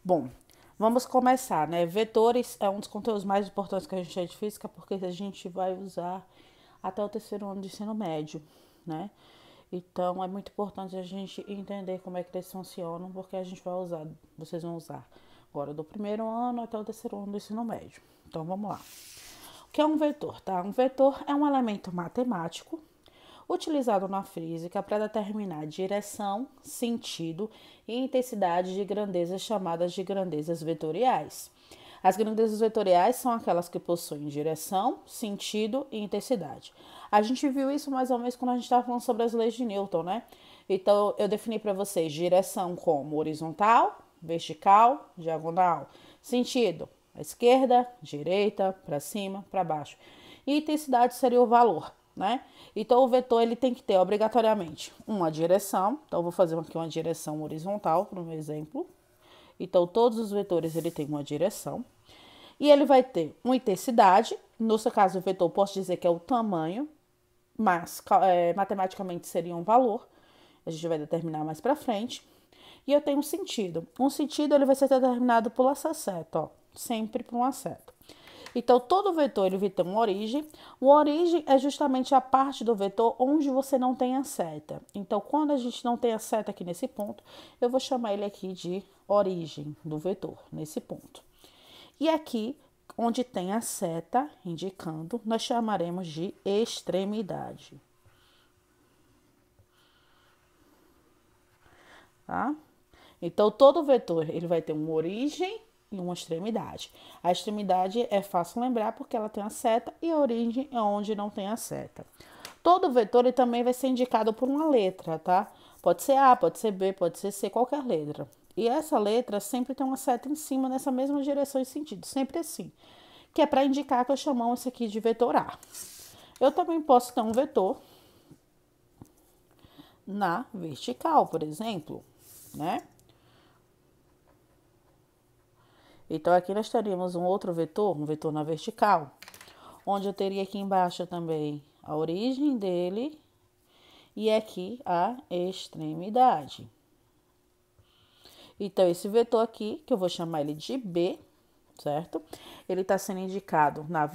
Bom, vamos começar, né? Vetores é um dos conteúdos mais importantes que a gente tem de física, porque a gente vai usar até o terceiro ano de ensino médio, né? Então, é muito importante a gente entender como é que eles funcionam, porque a gente vai usar, vocês vão usar agora do primeiro ano até o terceiro ano do ensino médio. Então, vamos lá. O que é um vetor, tá? Um vetor é um elemento matemático utilizado na física para determinar direção, sentido e intensidade de grandezas chamadas de grandezas vetoriais. As grandezas vetoriais são aquelas que possuem direção, sentido e intensidade. A gente viu isso mais ou menos quando a gente estava falando sobre as leis de Newton, né? Então, eu defini para vocês direção como horizontal, vertical, diagonal. Sentido, à esquerda, direita, para cima, para baixo. E intensidade seria o valor, né? Então, o vetor ele tem que ter obrigatoriamente uma direção. Então, eu vou fazer aqui uma direção horizontal, por um exemplo. Então, todos os vetores ele tem uma direção. E ele vai ter uma intensidade. No seu caso, o vetor, posso dizer que é o tamanho, mas matematicamente seria um valor. A gente vai determinar mais para frente. E eu tenho um sentido. Um sentido ele vai ser determinado por essa seta, ó, sempre por uma seta. Então, todo vetor ele vai ter uma origem. Uma origem é justamente a parte do vetor onde você não tem a seta. Então, quando a gente não tem a seta aqui nesse ponto, eu vou chamar ele aqui de origem do vetor, nesse ponto. E aqui, onde tem a seta indicando, nós chamaremos de extremidade. Tá? Então, todo vetor ele vai ter uma origem e uma extremidade. A extremidade é fácil lembrar porque ela tem a seta e a origem é onde não tem a seta. Todo vetor ele também vai ser indicado por uma letra, tá? Pode ser A, pode ser B, pode ser C, qualquer letra. E essa letra sempre tem uma seta em cima nessa mesma direção e sentido, sempre assim. Que é para indicar que eu chamamos isso aqui de vetor A. Eu também posso ter um vetor na vertical, por exemplo, né? Então, aqui nós teríamos um outro vetor, um vetor na vertical, onde eu teria aqui embaixo também a origem dele e aqui a extremidade. Então, esse vetor aqui, que eu vou chamar ele de B, certo? Ele está sendo indicado na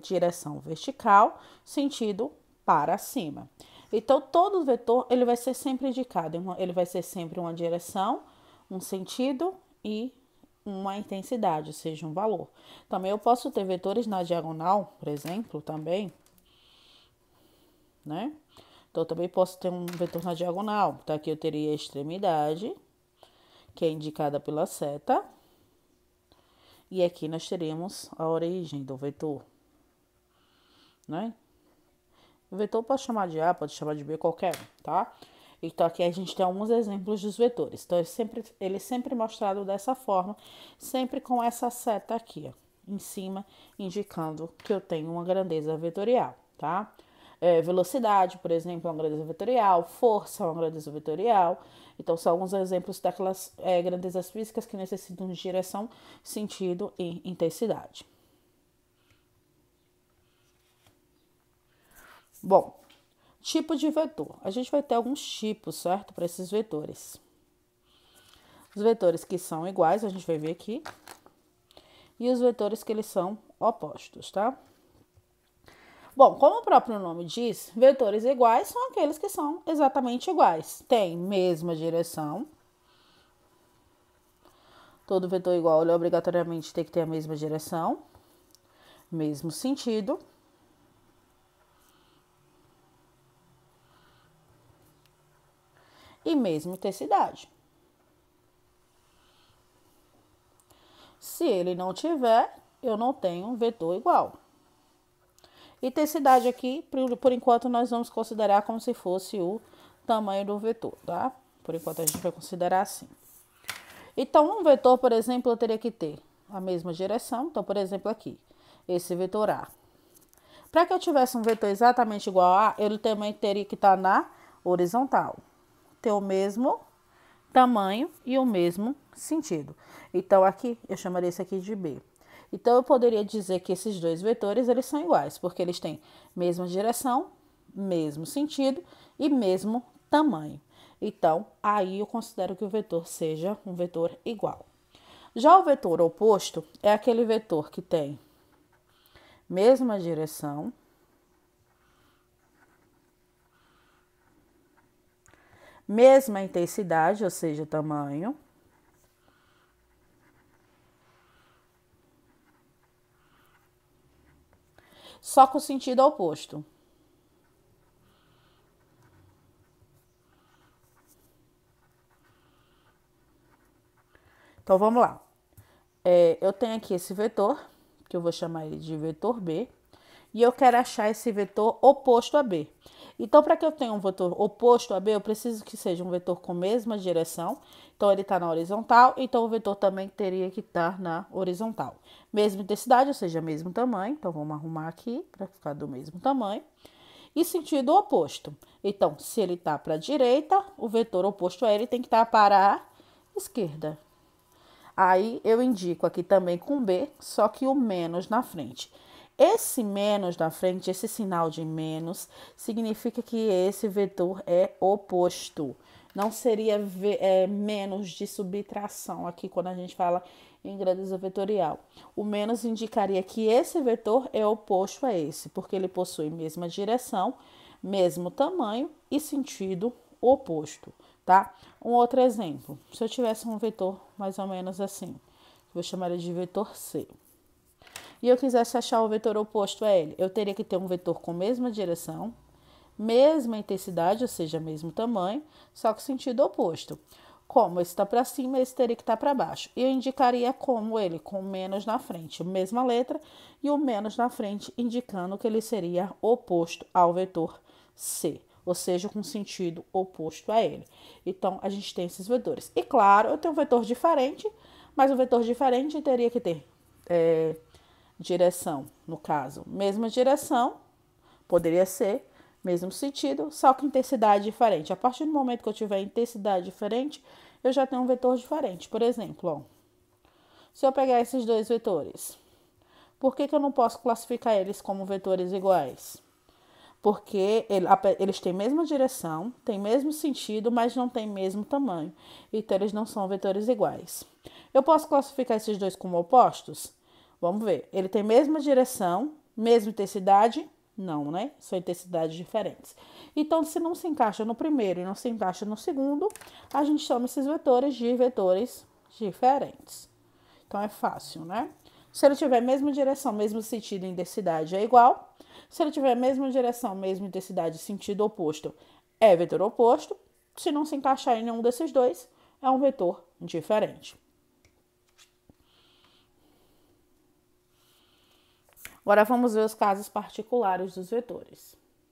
direção vertical, sentido para cima. Então, todo vetor ele vai ser sempre indicado, ele vai ser sempre uma direção, um sentido e uma intensidade, ou seja, um valor. Também eu posso ter vetores na diagonal, por exemplo, também, né? Então, eu também posso ter um vetor na diagonal. Então, aqui eu teria a extremidade, que é indicada pela seta. E aqui nós teremos a origem do vetor, né? O vetor pode chamar de A, pode chamar de B, qualquer um, tá? Então, aqui a gente tem alguns exemplos dos vetores. Então, ele é sempre mostrado dessa forma, sempre com essa seta aqui, ó, em cima, indicando que eu tenho uma grandeza vetorial, tá? Velocidade, por exemplo, é uma grandeza vetorial. Força é uma grandeza vetorial. Então, são alguns exemplos daquelas grandezas físicas que necessitam de direção, sentido e intensidade. Bom, tipo de vetor. A gente vai ter alguns tipos, certo? Para esses vetores. Os vetores que são iguais, a gente vai ver aqui. E os vetores que eles são opostos, tá? Bom, como o próprio nome diz, vetores iguais são aqueles que são exatamente iguais. Tem mesma direção. Todo vetor igual, ele obrigatoriamente tem que ter a mesma direção, mesmo sentido. E mesma intensidade. Se ele não tiver, eu não tenho um vetor igual. Intensidade aqui, por enquanto, nós vamos considerar como se fosse o tamanho do vetor, tá? Por enquanto, a gente vai considerar assim. Então, um vetor, por exemplo, eu teria que ter a mesma direção. Então, por exemplo, aqui, esse vetor A. Para que eu tivesse um vetor exatamente igual a A, ele também teria que estar na horizontal. Ter o mesmo tamanho e o mesmo sentido. Então, aqui, eu chamaria esse aqui de B. Então, eu poderia dizer que esses dois vetores, eles são iguais, porque eles têm mesma direção, mesmo sentido e mesmo tamanho. Então, aí eu considero que o vetor seja um vetor igual. Já o vetor oposto é aquele vetor que tem mesma direção, mesma intensidade, ou seja, tamanho, só com o sentido oposto. Então, vamos lá. Eu tenho aqui esse vetor, que eu vou chamar ele de vetor B, e eu quero achar esse vetor oposto a B. Então, para que eu tenha um vetor oposto a B, eu preciso que seja um vetor com mesma direção. Então, ele está na horizontal, então o vetor também teria que estar na horizontal. Mesma intensidade, ou seja, mesmo tamanho. Então, vamos arrumar aqui para ficar do mesmo tamanho. E sentido oposto. Então, se ele está para a direita, o vetor oposto a ele tem que estar para a esquerda. Aí eu indico aqui também com B, só que o menos na frente. Esse menos na frente, esse sinal de menos, significa que esse vetor é oposto. Não seria menos de subtração aqui quando a gente fala em grandeza vetorial. O menos indicaria que esse vetor é oposto a esse, porque ele possui mesma direção, mesmo tamanho e sentido oposto, tá? Um outro exemplo, se eu tivesse um vetor mais ou menos assim, vou chamar ele de vetor C, e eu quisesse achar o vetor oposto a ele, eu teria que ter um vetor com mesma direção, mesma intensidade, ou seja, mesmo tamanho, só que sentido oposto. Como esse está para cima, esse teria que estar para baixo. E eu indicaria como ele, com menos na frente, mesma letra, e o menos na frente, indicando que ele seria oposto ao vetor C, ou seja, com sentido oposto a ele. Então, a gente tem esses vetores. E claro, eu tenho um vetor diferente, mas o vetor diferente teria que ter direção, no caso, mesma direção, poderia ser mesmo sentido, só que intensidade diferente. A partir do momento que eu tiver intensidade diferente, eu já tenho um vetor diferente. Por exemplo, ó, se eu pegar esses dois vetores, por que eu não posso classificar eles como vetores iguais? Porque eles têm mesma direção, têm mesmo sentido, mas não têm mesmo tamanho. Então, eles não são vetores iguais. Eu posso classificar esses dois como opostos? Vamos ver. Ele tem mesma direção, mesma intensidade? Não, né? São intensidades diferentes. Então, se não se encaixa no primeiro e não se encaixa no segundo, a gente chama esses vetores de vetores diferentes. Então, é fácil, né? Se ele tiver mesma direção, mesmo sentido e intensidade, é igual. Se ele tiver mesma direção, mesma intensidade e sentido oposto, é vetor oposto. Se não se encaixar em nenhum desses dois, é um vetor diferente. Agora vamos ver os casos particulares dos vetores.